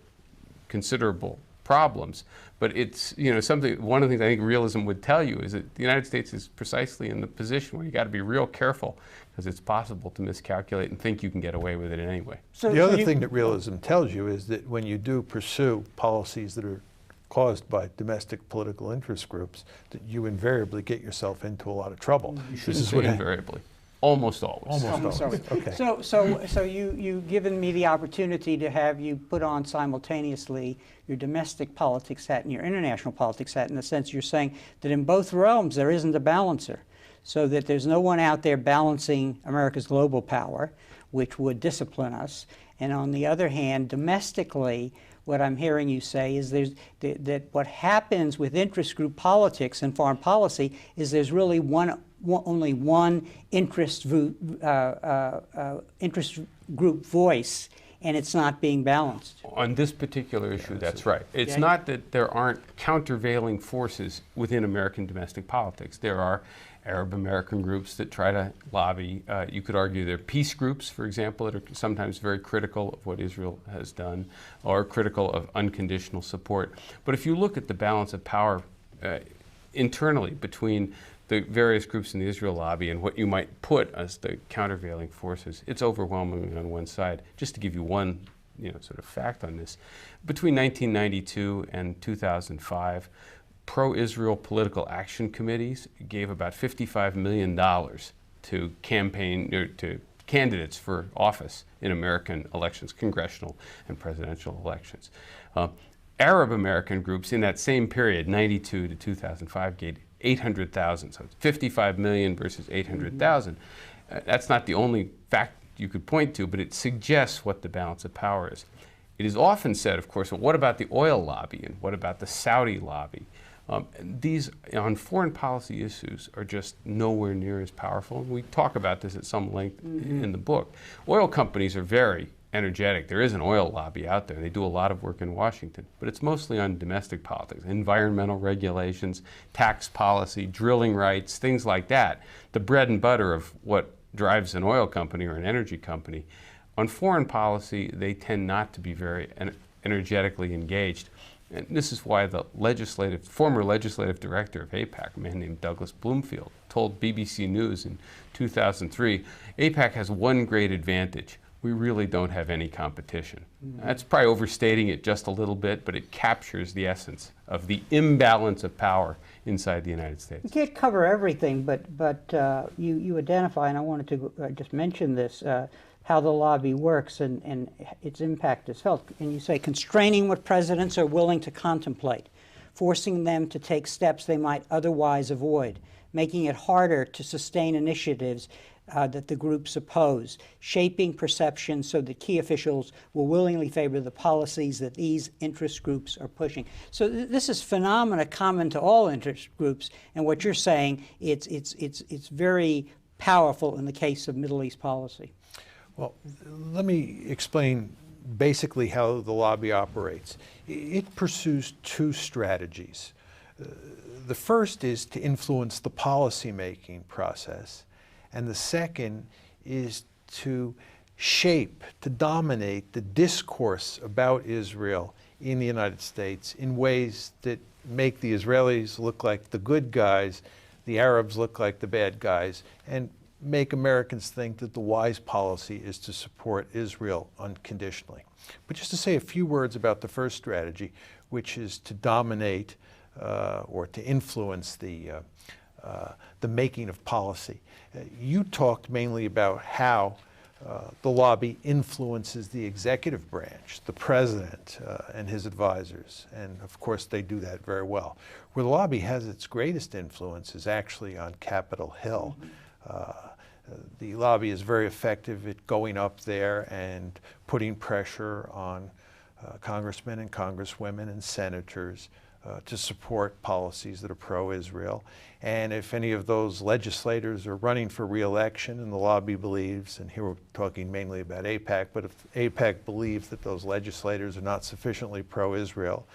considerable problems. But it's, something, one of the things I think realism would tell you is that the United States is precisely in the position where you got to be real careful, because it's possible to miscalculate and think you can get away with it in any way. The other thing that realism tells you is that when you do pursue policies that are caused by domestic political interest groups, that you invariably get yourself into a lot of trouble. You shouldn't say invariably. Almost always. Almost always. Okay. So you've given me the opportunity to have you put on simultaneously your domestic politics hat and your international politics hat, in the sense you're saying that in both realms there isn't a balancer, so that there's no one out there balancing America's global power, which would discipline us. And on the other hand, domestically, what I'm hearing you say is that what happens with interest group politics and foreign policy is there's really only one interest group voice, and it's not being balanced. On this particular issue, that's right. It's not that there aren't countervailing forces within American domestic politics. There are Arab American groups that try to lobby. You could argue they're peace groups, for example, that are sometimes very critical of what Israel has done, or critical of unconditional support. But if you look at the balance of power internally between the various groups in the Israel lobby and what you might put as the countervailing forces, it's overwhelmingly on one side. Just to give you one sort of fact on this, between 1992 and 2005, pro-Israel political action committees gave about $55 million to to candidates for office in American elections, congressional and presidential elections. Arab American groups in that same period, 92 to 2005, gave 800,000. So it's 55 million versus 800,000. That's not the only fact you could point to, but it suggests what the balance of power is. It is often said, of course, well, what about the oil lobby and what about the Saudi lobby? These, on foreign policy issues, are just nowhere near as powerful. We talk about this at some length in the book. Oil companies are very energetic. There is an oil lobby out there. They do a lot of work in Washington, but it's mostly on domestic politics, environmental regulations, tax policy, drilling rights, things like that. The bread and butter of what drives an oil company or an energy company. On foreign policy, they tend not to be very energetically engaged. And this is why the former legislative director of AIPAC, a man named Douglas Bloomfield, told BBC News in 2003, AIPAC has one great advantage. We really don't have any competition. That's probably overstating it just a little bit, but it captures the essence of the imbalance of power inside the United States. You can't cover everything, but you identify, and I wanted to just mention this, how the lobby works and its impact is felt. And you say constraining what presidents are willing to contemplate, forcing them to take steps they might otherwise avoid, making it harder to sustain initiatives that the groups oppose, shaping perception so that key officials will willingly favor the policies that these interest groups are pushing. So this is phenomena common to all interest groups, and what you're saying, it's very powerful in the case of Middle East policy. Well, let me explain basically how the lobby operates. It pursues two strategies. The first is to influence the policy-making process, and the second is to shape, to dominate the discourse about Israel in the United States in ways that make the Israelis look like the good guys, the Arabs look like the bad guys, and make Americans think that the wise policy is to support Israel unconditionally. But just to say a few words about the first strategy, which is to dominate or to influence the making of policy. You talked mainly about how the lobby influences the executive branch, the president and his advisors, and of course they do that very well. Where the lobby has its greatest influence is actually on Capitol Hill. The lobby is very effective at going up there and putting pressure on congressmen and congresswomen and senators to support policies that are pro-Israel. And if any of those legislators are running for re-election and the lobby believes, and here we're talking mainly about AIPAC, but if AIPAC believes that those legislators are not sufficiently pro-Israel,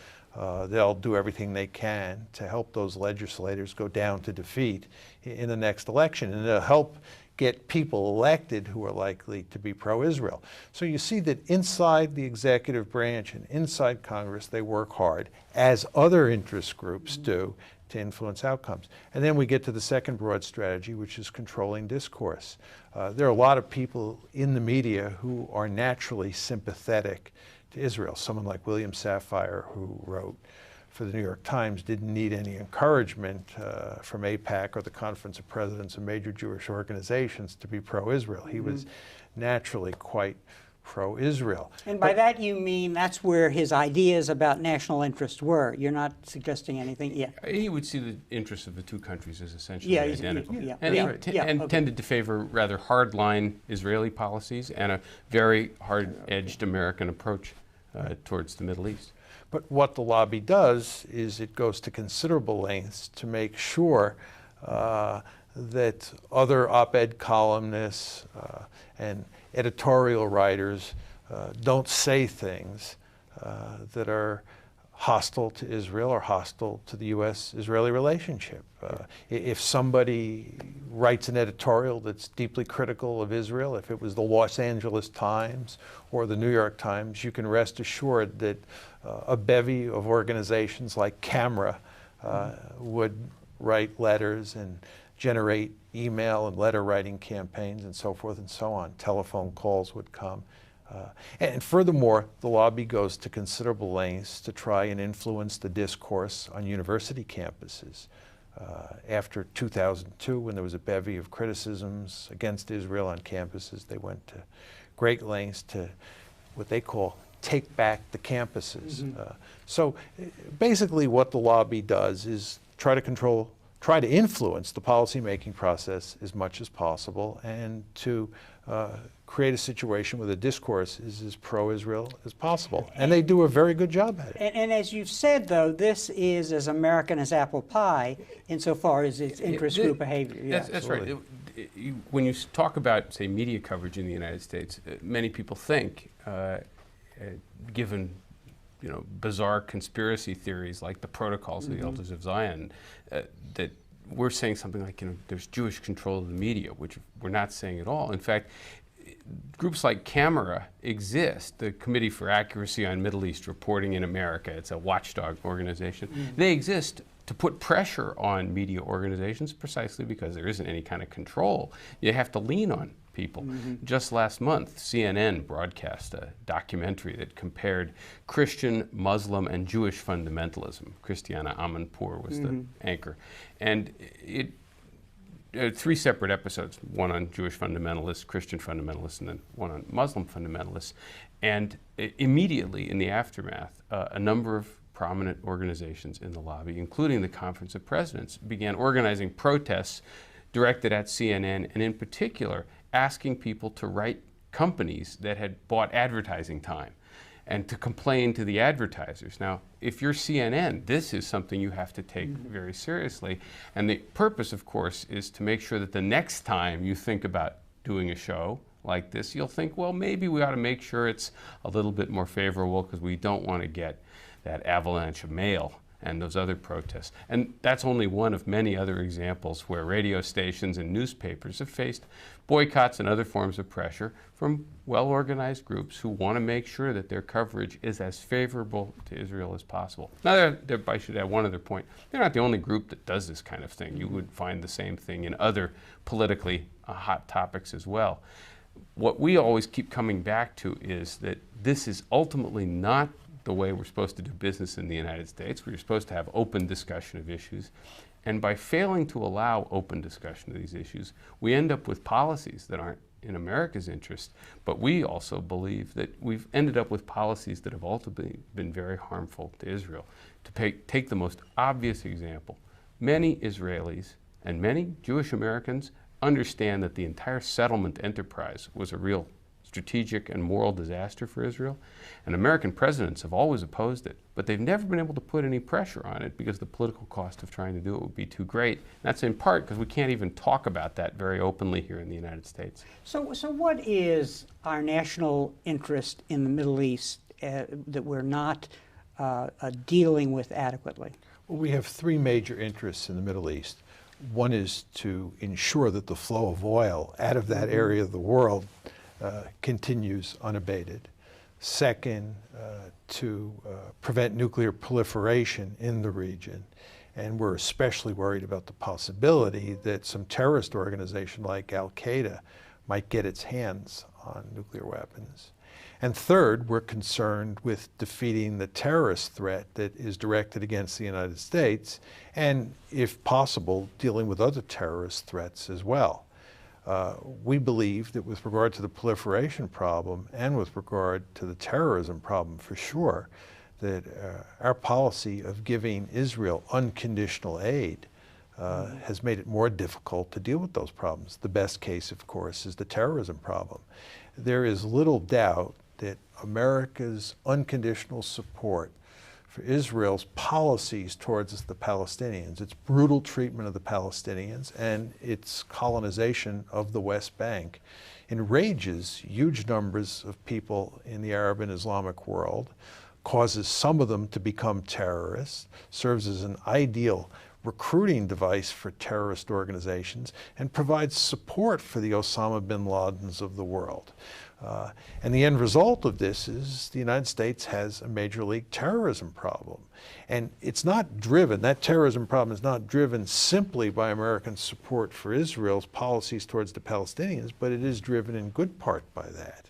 they'll do everything they can to help those legislators go down to defeat in the next election. And it'll help get people elected who are likely to be pro-Israel. So you see that inside the executive branch and inside Congress, they work hard, as other interest groups do, to influence outcomes. And then we get to the second broad strategy, which is controlling discourse. There are a lot of people in the media who are naturally sympathetic to Israel. Someone like William Safire, who wrote for the New York Times, didn't need any encouragement from AIPAC or the Conference of Presidents of major Jewish organizations to be pro-Israel. He was naturally quite pro-Israel. And by that you mean that's where his ideas about national interest were. You're not suggesting anything? Yeah. He would see the interests of the two countries as essentially Yeah, identical. yeah, And, yeah, he yeah, okay. tended to favor rather hardline Israeli policies and a very hard-edged American approach towards the Middle East. But what the lobby does is it goes to considerable lengths to make sure that other op-ed columnists and editorial writers don't say things that are hostile to Israel or hostile to the U.S.-Israeli relationship. If somebody writes an editorial that's deeply critical of Israel, if it was the Los Angeles Times or the New York Times, you can rest assured that a bevy of organizations like Camera would write letters and generate email and letter writing campaigns and so forth and so on. Telephone calls would come. And furthermore, the lobby goes to considerable lengths to try and influence the discourse on university campuses. After 2002, when there was a bevy of criticisms against Israel on campuses, they went to great lengths to what they call take back the campuses. So basically what the lobby does is try to influence the policymaking process as much as possible and to create a situation where the discourse is as pro-Israel as possible. And they do a very good job at it. And as you've said, though, this is as American as apple pie insofar as its interest group behavior. Yeah. That's right. When you talk about, say, media coverage in the United States, many people think, given bizarre conspiracy theories like the protocols of the Elders of Zion, that we're saying something like, there's Jewish control of the media, which we're not saying at all. In fact, groups like Camera exist, the Committee for Accuracy on Middle East Reporting in America. It's a watchdog organization. They exist to put pressure on media organizations precisely because there isn't any kind of control. You have to lean on people. Just last month, CNN broadcast a documentary that compared Christian, Muslim, and Jewish fundamentalism. Christiana Amanpour was the anchor. And it three separate episodes, one on Jewish fundamentalists, Christian fundamentalists, and then one on Muslim fundamentalists. And immediately in the aftermath, a number of prominent organizations in the lobby, including the Conference of Presidents, began organizing protests directed at CNN, and in particular, asking people to write companies that had bought advertising time and to complain to the advertisers. Now, if you're CNN, this is something you have to take very seriously. And the purpose, of course, is to make sure that the next time you think about doing a show like this, you'll think, well, maybe we ought to make sure it's a little bit more favorable because we don't want to get that avalanche of mail and those other protests. And that's only one of many other examples where radio stations and newspapers have faced boycotts and other forms of pressure from well-organized groups who want to make sure that their coverage is as favorable to Israel as possible. Now, I should add one other point. They're not the only group that does this kind of thing. You would find the same thing in other politically hot topics as well. What we always keep coming back to is that this is ultimately not the way we're supposed to do business in the United States. We're supposed to have open discussion of issues. And by failing to allow open discussion of these issues, we end up with policies that aren't in America's interest. But we also believe that we've ended up with policies that have ultimately been very harmful to Israel. To take the most obvious example, many Israelis and many Jewish Americans understand that the entire settlement enterprise was a real strategic and moral disaster for Israel. And American presidents have always opposed it, but they've never been able to put any pressure on it because the political cost of trying to do it would be too great. And that's in part because we can't even talk about that very openly here in the United States. So what is our national interest in the Middle East that we're not dealing with adequately? Well, we have three major interests in the Middle East. One is to ensure that the flow of oil out of that area of the world continues unabated. Second, to prevent nuclear proliferation in the region. And we're especially worried about the possibility that some terrorist organization like Al-Qaeda might get its hands on nuclear weapons. And third, we're concerned with defeating the terrorist threat that is directed against the United States, and if possible, dealing with other terrorist threats as well. We believe that with regard to the proliferation problem and with regard to the terrorism problem for sure, that our policy of giving Israel unconditional aid has made it more difficult to deal with those problems. The best case, of course, is the terrorism problem. There is little doubt that America's unconditional support for Israel's policies towards the Palestinians, its brutal treatment of the Palestinians, and its colonization of the West Bank, enrages huge numbers of people in the Arab and Islamic world, causes some of them to become terrorists, serves as an ideal recruiting device for terrorist organizations, and provides support for the Osama bin Ladens of the world. And the end result of this is the United States has a major league terrorism problem. And it's not driven, that terrorism problem is not driven simply by American support for Israel's policies towards the Palestinians, but it is driven in good part by that.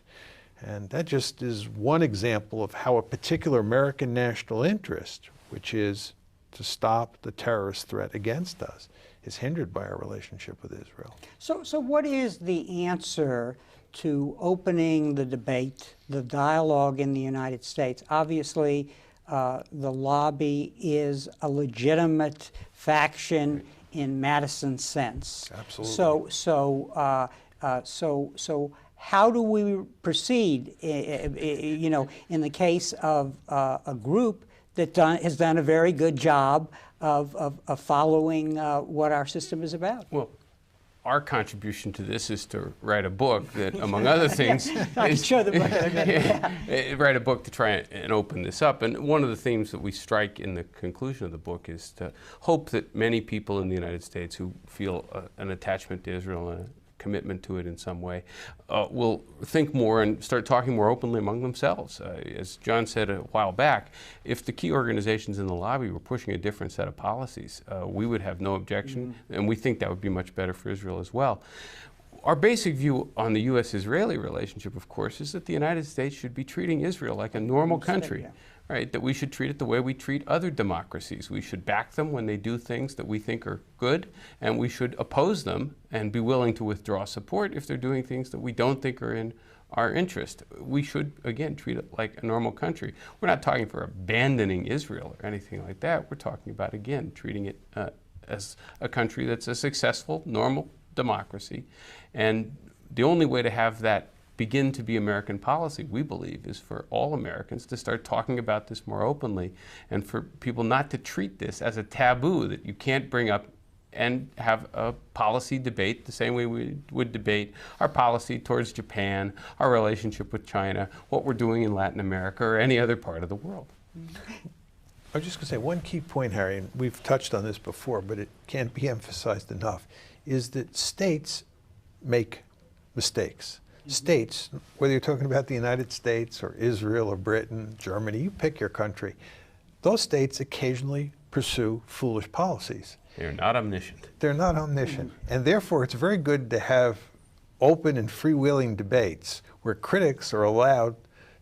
And that just is one example of how a particular American national interest, which is to stop the terrorist threat against us, is hindered by our relationship with Israel. So what is the answer to opening the debate, the dialogue in the United States? Obviously, the lobby is a legitimate faction in Madison's sense. Absolutely. So how do we proceed, you know, in the case of a group that has done a very good job of following what our system is about? Well, our contribution to this is to write a book that, among other things, Show the book. write a book to try and open this up. And one of the themes that we strike in the conclusion of the book is to hope that many people in the United States who feel an attachment to Israel and a commitment to it in some way will think more and start talking more openly among themselves. As John said a while back, if the key organizations in the lobby were pushing a different set of policies, we would have no objection, and we think that would be much better for Israel as well. Our basic view on the U.S.-Israeli relationship, of course, is that the United States should be treating Israel like a normal country. Right, that we should treat it the way we treat other democracies. We should back them when they do things that we think are good, and we should oppose them and be willing to withdraw support if they're doing things that we don't think are in our interest. We should, again, treat it like a normal country. We're not talking for abandoning Israel or anything like that. We're talking about, again, treating it as a country that's a successful, normal democracy. And the only way to have that begin to be American policy, we believe, is for all Americans to start talking about this more openly, and for people not to treat this as a taboo that you can't bring up and have a policy debate the same way we would debate our policy towards Japan, our relationship with China, what we're doing in Latin America, or any other part of the world. I was just going to say one key point, Harry, and we've touched on this before, but it can't be emphasized enough, is that states make mistakes. States, whether you're talking about the United States or Israel or Britain, Germany, you pick your country, those states occasionally pursue foolish policies. They're not omniscient. They're not omniscient. And therefore, it's very good to have open and freewheeling debates where critics are allowed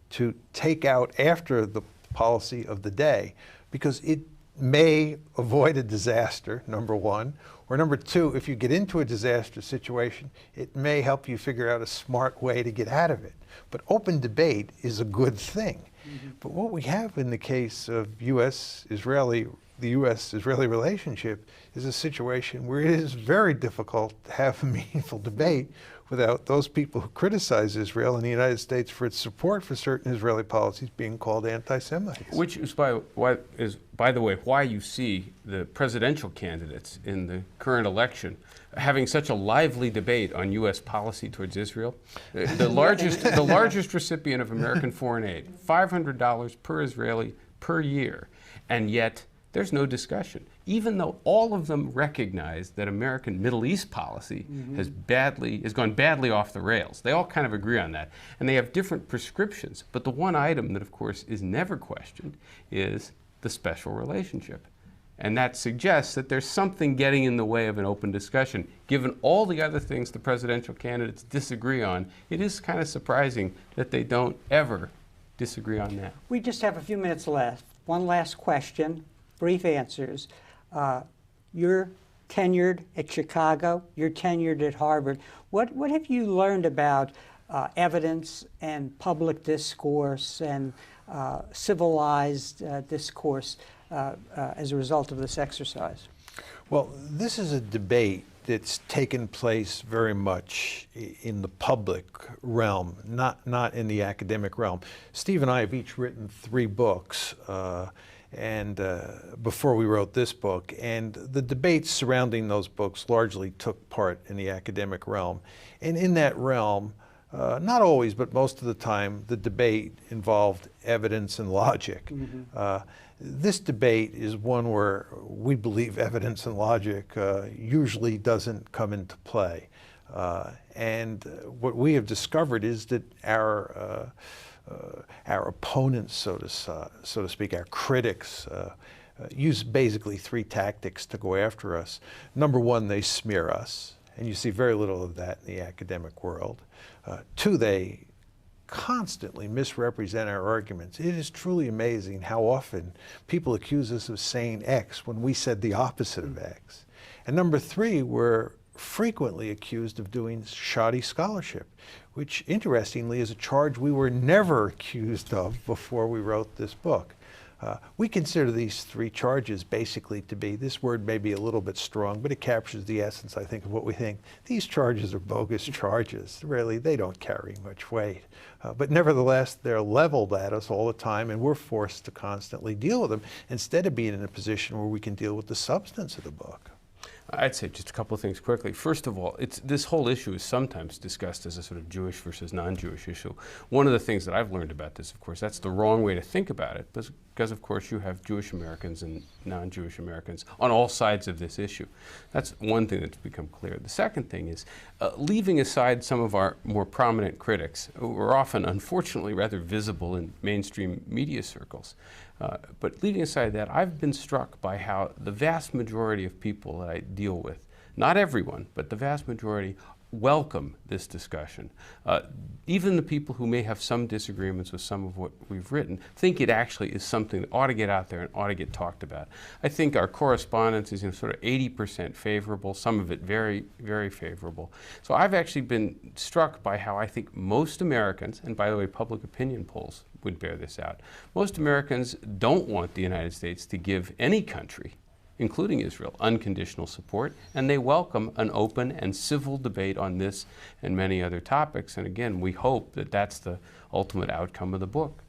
to take out after the policy of the day, because it may avoid a disaster, number one, or number two, if you get into a disaster situation, it may help you figure out a smart way to get out of it. But open debate is a good thing. But what we have in the case of the U.S.-Israeli relationship is a situation where it is very difficult to have a meaningful debate without those people who criticize Israel in the United States for its support for certain Israeli policies being called anti-Semites. Which is, by the way, why you see the presidential candidates in the current election having such a lively debate on U.S. policy towards Israel. The largest recipient of American foreign aid, $500 per Israeli per year, and yet there's no discussion. even though all of them recognize that American Middle East policy has gone badly off the rails. They all kind of agree on that. And they have different prescriptions. But the one item that, of course, is never questioned is the special relationship. And that suggests that there's something getting in the way of an open discussion. Given all the other things the presidential candidates disagree on, it is kind of surprising that they don't ever disagree on that. We just have a few minutes left. One last question, brief answers. You're tenured at Chicago, you're tenured at Harvard. What have you learned about evidence and public discourse and civilized discourse as a result of this exercise? Well, this is a debate that's taken place very much in the public realm, not in the academic realm. Steve and I have each written 3 books before we wrote this book, and the debates surrounding those books largely took part in the academic realm. And in that realm, not always, but most of the time, the debate involved evidence and logic. This debate is one where we believe evidence and logic usually doesn't come into play. And what we have discovered is that our opponents, so to speak, our critics, use basically 3 tactics to go after us. Number 1, they smear us, and you see very little of that in the academic world. 2, they constantly misrepresent our arguments. It is truly amazing how often people accuse us of saying X when we said the opposite of X. And number 3, we're frequently accused of doing shoddy scholarship, which interestingly is a charge we were never accused of before we wrote this book. We consider these 3 charges basically to be, this word may be a little bit strong, but it captures the essence, I think, of what we think. These charges are bogus charges. Really, they don't carry much weight. But nevertheless, they're leveled at us all the time, and we're forced to constantly deal with them instead of being in a position where we can deal with the substance of the book. I'd say just a couple of things quickly. First of all, this whole issue is sometimes discussed as a sort of Jewish versus non-Jewish issue. One of the things that I've learned about this, of course, that's the wrong way to think about it, because of course you have Jewish Americans and non-Jewish Americans on all sides of this issue. That's one thing that's become clear. The second thing is leaving aside some of our more prominent critics, who are often, unfortunately, rather visible in mainstream media circles. But leaving aside that, I've been struck by how the vast majority of people that I deal with, not everyone, but the vast majority, welcome this discussion. Even the people who may have some disagreements with some of what we've written think it actually is something that ought to get out there and ought to get talked about. I think our correspondence is sort of 80% favorable, some of it very, very favorable. So I've actually been struck by how I think most Americans, and by the way, public opinion polls would bear this out, most Americans don't want the United States to give any country, including Israel, unconditional support, and they welcome an open and civil debate on this and many other topics. And again, we hope that that's the ultimate outcome of the book.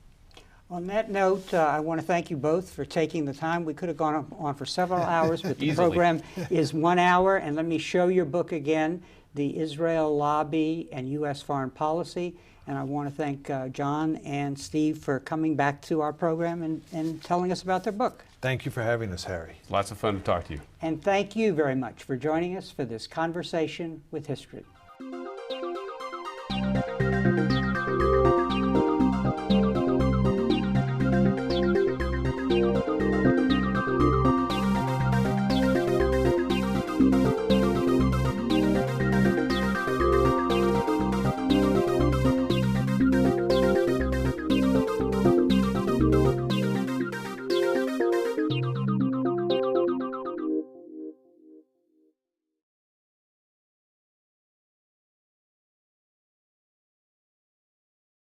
On that note, I want to thank you both for taking the time. We could have gone on for several hours, but the program is 1 hour. And let me show your book again, The Israel Lobby and U.S. Foreign Policy. And I want to thank John and Steve for coming back to our program and telling us about their book. Thank you for having us, Harry. Lots of fun to talk to you. And thank you very much for joining us for this conversation with history.